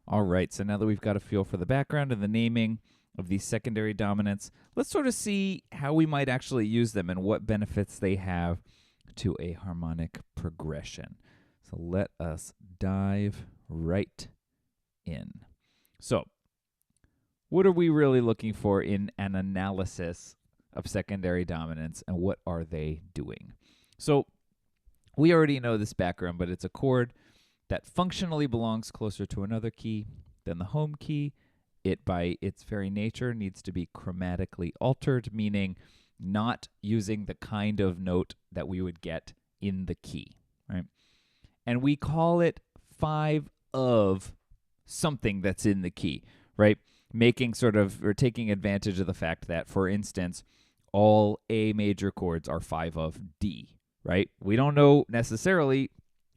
All right, so now that we've got a feel for the background and the naming of these secondary dominants, let's sort of see how we might actually use them and what benefits they have to a harmonic progression. So let us dive right in. So, what are we really looking for in an analysis of secondary dominants, and what are they doing? So, we already know this background, but it's a chord that functionally belongs closer to another key than the home key. It, by its very nature, needs to be chromatically altered, meaning not using the kind of note that we would get in the key, right? And we call it 5 of something that's in the key, right? Making sort of, or taking advantage of the fact that, for instance, all A major chords are 5 of D, right? We don't know necessarily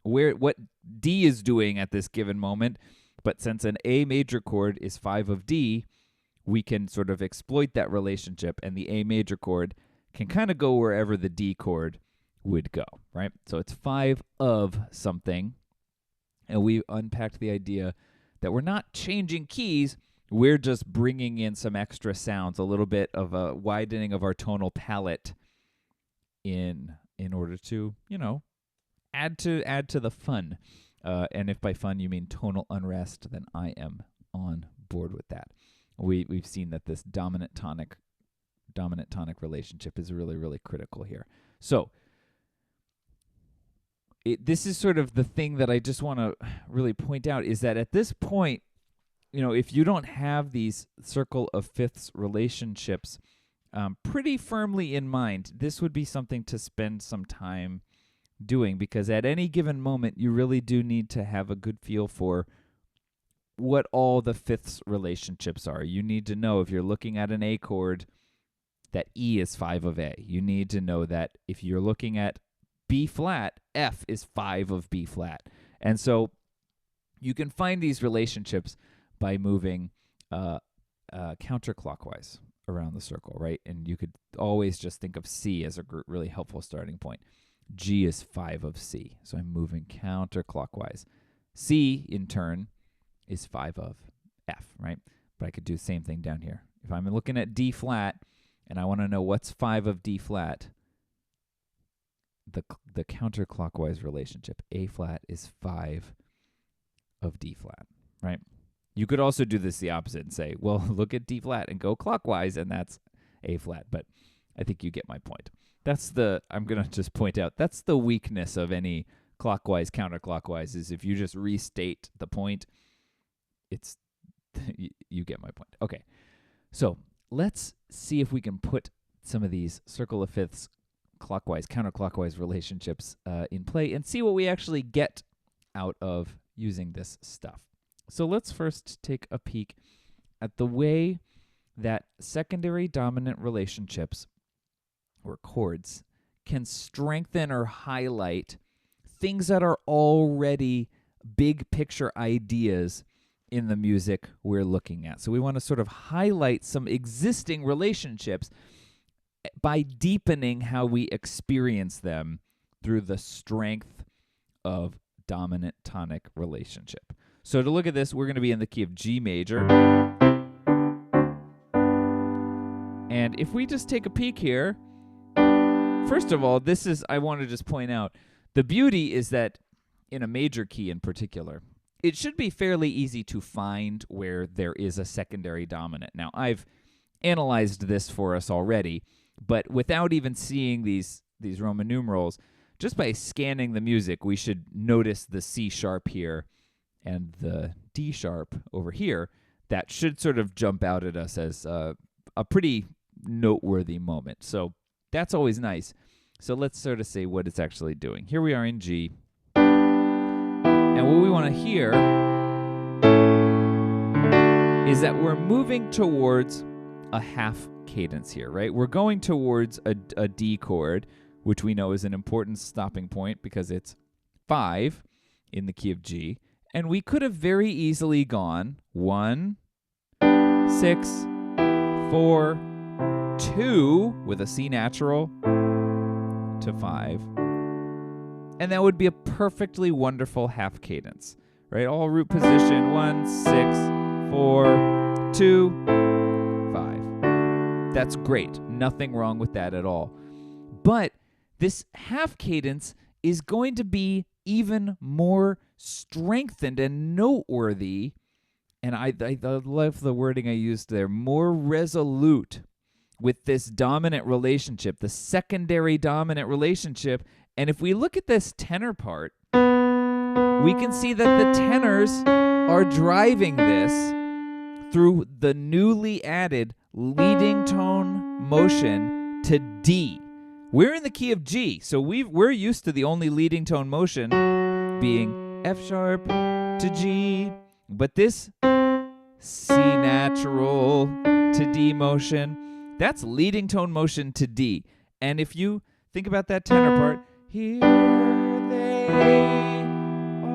what D is doing at this given moment, but since an A major chord is 5 of D, we can sort of exploit that relationship, and the A major chord can kind of go wherever the D chord would go, right? So it's 5 of something, and we unpacked the idea that we're not changing keys, we're just bringing in some extra sounds, a little bit of a widening of our tonal palette in order to, add to the fun. And if by fun you mean tonal unrest, then I am on board with that. We've seen that this dominant tonic relationship is really, really critical here. So this is sort of the thing that I just want to really point out, is that at this point, if you don't have these circle of fifths relationships pretty firmly in mind, this would be something to spend some time doing, because at any given moment, you really do need to have a good feel for what all the fifths relationships are. You need to know, if you're looking at an A chord, that E is 5 of A. You need to know that if you're looking at B flat, F is 5 of B flat. And so you can find these relationships by moving counterclockwise around the circle, right? And you could always just think of C as a really helpful starting point. G is 5 of C, so I'm moving counterclockwise. C, in turn, is 5 of F, right? But I could do the same thing down here. If I'm looking at D flat and I want to know what's 5 of D flat, the counterclockwise relationship, A flat is 5 of D flat, right? You could also do this the opposite and say, well, look at D flat and go clockwise, and that's A flat, but I think you get my point. I'm going to just point out, that's the weakness of any clockwise, counterclockwise, is if you just restate the point, you get my point. Okay, so let's see if we can put some of these circle of fifths, clockwise, counterclockwise relationships in play and see what we actually get out of using this stuff. So let's first take a peek at the way that secondary dominant relationships, or chords, can strengthen or highlight things that are already big picture ideas in the music we're looking at. So we want to sort of highlight some existing relationships by deepening how we experience them through the strength of dominant tonic relationship. So to look at this, we're going to be in the key of G major. And if we just take a peek here, first of all, I want to just point out, the beauty is that in a major key in particular, it should be fairly easy to find where there is a secondary dominant. Now, I've analyzed this for us already, but without even seeing these Roman numerals, just by scanning the music, we should notice the C sharp here and the D sharp over here. That should sort of jump out at us as a pretty noteworthy moment. So that's always nice. So let's sort of say what it's actually doing. Here we are in G. And what we want to hear is that we're moving towards a half cadence here, right? We're going towards a D chord, which we know is an important stopping point because it's 5 in the key of G. And we could have very easily gone 1, 6, 4, 2 with a C natural to 5. And that would be a perfectly wonderful half cadence, right? All root position, 1, 6, 4, 2, 5. That's great. Nothing wrong with that at all. But this half cadence is going to be even more strengthened and noteworthy, and I love the wording I used there, more resolute with this dominant relationship, the secondary dominant relationship. And if we look at this tenor part, we can see that the tenors are driving this through the newly added leading tone motion to D. We're in the key of G, so we're used to the only leading tone motion being F sharp to G, but this C natural to D motion, that's leading tone motion to D. And if you think about that tenor part, here they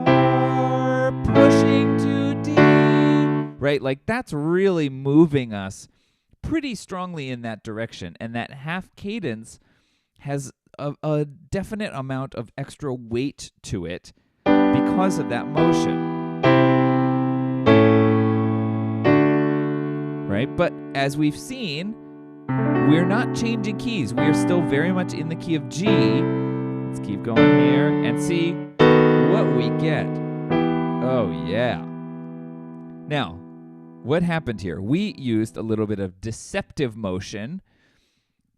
are pushing to D, right? Like that's really moving us pretty strongly in that direction. And that half cadence has a definite amount of extra weight to it because of that motion. Right? But as we've seen, we're not changing keys. We are still very much in the key of G. Let's keep going here and see what we get. Oh, yeah. Now, what happened here? We used a little bit of deceptive motion,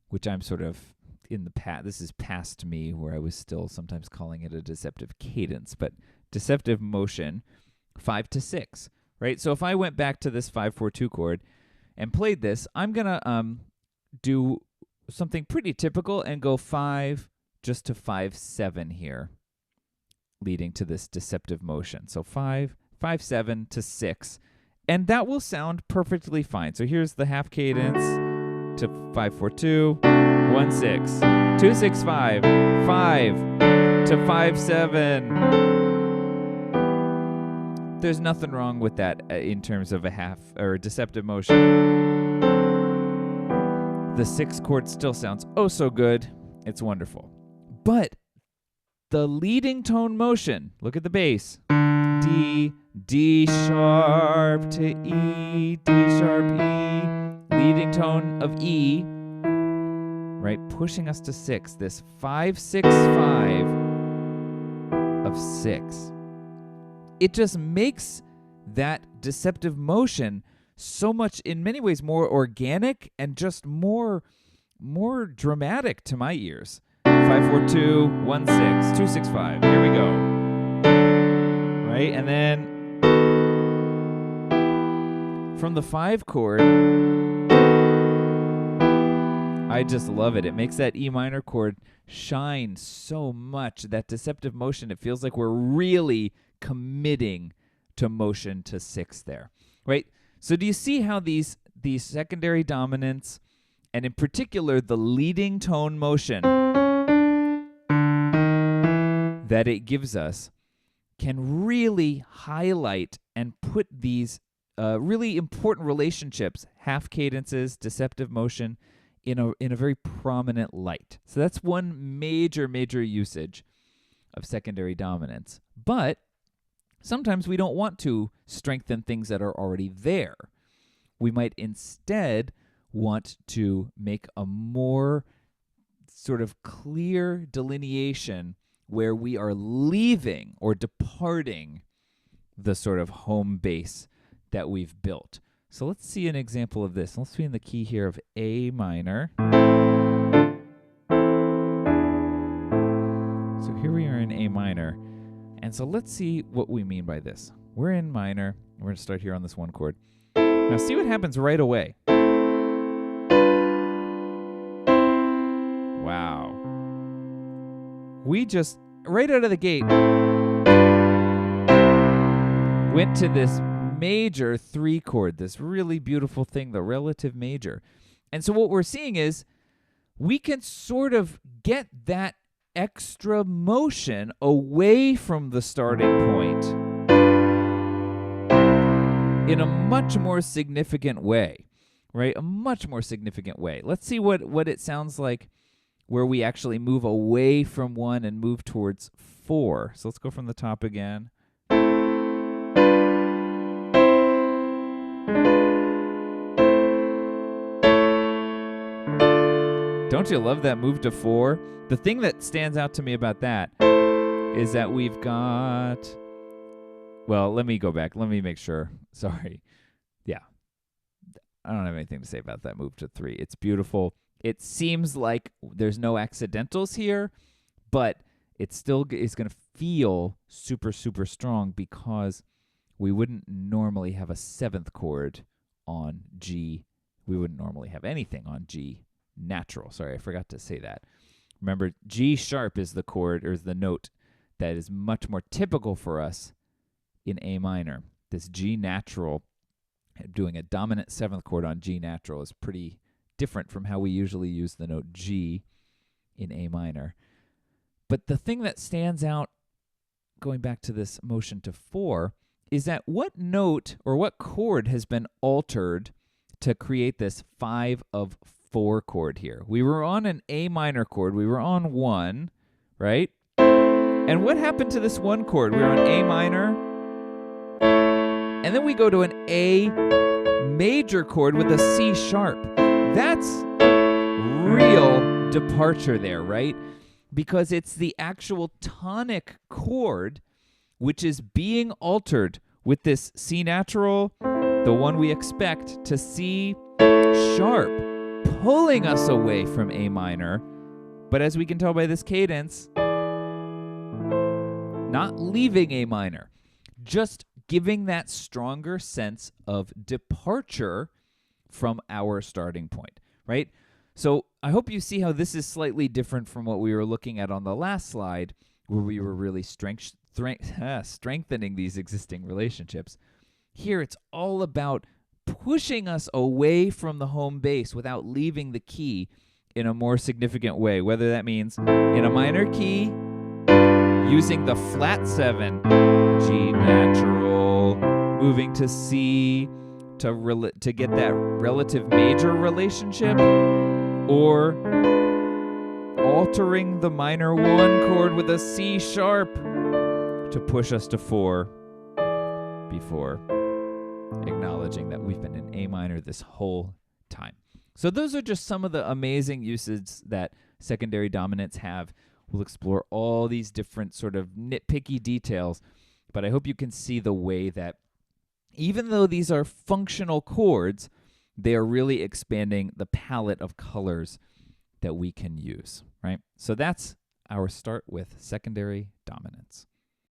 which I'm sort of in the past. This is past me, where I was still sometimes calling it a deceptive cadence, but deceptive motion, 5 to 6, right? So if I went back to this 5-4-2 chord and played this, I'm gonna do something pretty typical and go 5 just to 5-7 here, leading to this deceptive motion. So 5, 5-7 to 6, and that will sound perfectly fine. So here's the half cadence to 5-4-2, 1-6, 2-6-5, 5 to 5-7. There's nothing wrong with that in terms of a half or a deceptive motion. The 6th chord still sounds oh so good. It's wonderful. But the leading tone motion, look at the bass. D, D sharp to E, D sharp E, leading tone of E, right? Pushing us to 6, this 5-6-5 of 6. It just makes that deceptive motion so much, in many ways, more organic and just more dramatic to my ears. 5-4-2, 1-6, 2-6-5. Here we go. Right? And then from the 5 chord, I just love it. It makes that E minor chord shine so much. That deceptive motion, it feels like we're really committing to motion to 6 there. Right? So do you see how these secondary dominants, and in particular the leading tone motion that it gives us, can really highlight and put these really important relationships, half cadences, deceptive motion, in a very prominent light. So that's one major usage of secondary dominants. But sometimes we don't want to strengthen things that are already there. We might instead want to make a more sort of clear delineation where we are leaving or departing the sort of home base that we've built. So let's see an example of this. Let's be in the key here of A minor. So here we are in A minor. And so let's see what we mean by this. We're in minor. We're going to start here on this 1 chord. Now see what happens right away. Wow. We just, right out of the gate, went to this major 3 chord, this really beautiful thing, the relative major. And so what we're seeing is we can sort of get that extra motion away from the starting point in a much more significant way, right? A much more significant way. Let's see what it sounds like where we actually move away from 1 and move towards 4. So let's go from the top again. Don't you love that move to 4? The thing that stands out to me about that is that we've got... Well, let me go back. Let me make sure. Sorry. Yeah. I don't have anything to say about that move to 3. It's beautiful. It seems like there's no accidentals here, but it still is going to feel super, super strong because we wouldn't normally have a 7th chord on G. We wouldn't normally have anything on G natural. Sorry, I forgot to say that. Remember, G sharp is the chord, or is the note that is much more typical for us in A minor. This G natural, doing a dominant 7th chord on G natural, is pretty different from how we usually use the note G in A minor. But the thing that stands out, going back to this motion to 4, is that what note or what chord has been altered to create this 5 of 4 chord here? We were on an A minor chord. We were on 1, right? And what happened to this 1 chord? We were on A minor, and then we go to an A major chord with a C sharp. That's real departure there, right? Because it's the actual tonic chord which is being altered with this C natural, the one we expect, to C sharp, pulling us away from A minor. But as we can tell by this cadence, not leaving A minor, just giving that stronger sense of departure from our starting point, right? So I hope you see how this is slightly different from what we were looking at on the last slide, where we were really strengthening these existing relationships. Here it's all about pushing us away from the home base without leaving the key in a more significant way, whether that means in a minor key, using the flat 7, G natural, moving to C to get that relative major relationship, or altering the minor 1 chord with a C sharp to push us to 4 before acknowledging that we've been in A minor this whole time. So those are just some of the amazing uses that secondary dominants have. We'll explore all these different sort of nitpicky details, but I hope you can see the way that even though these are functional chords, they are really expanding the palette of colors that we can use, right? So that's our start with secondary dominants.